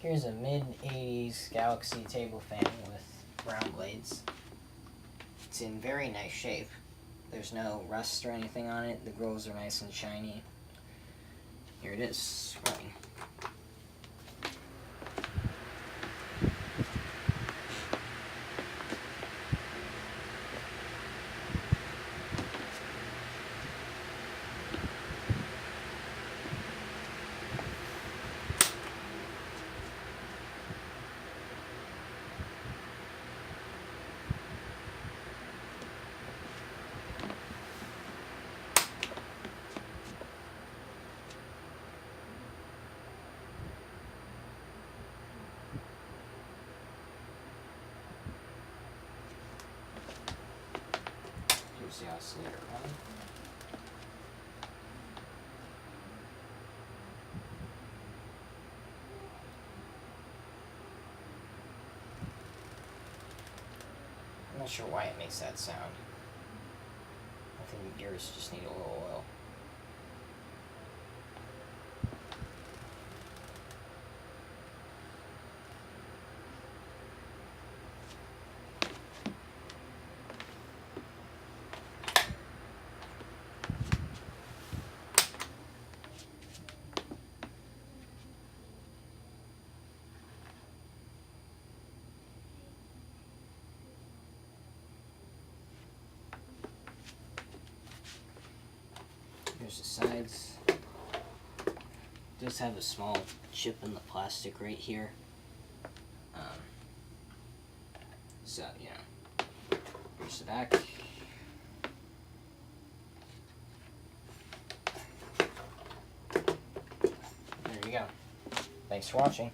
Here's a mid-80s Galaxy table fan with round blades. It's in very nice shape. There's no rust or anything on it. The grills are nice and shiny. Here it is, running. Here's the oscillator on. I'm not sure why it makes that sound. I think the gears just need a little oil. Here's the sides. Does have a small chip in the plastic right here. So, you know, here's the back. There you go. Thanks for watching.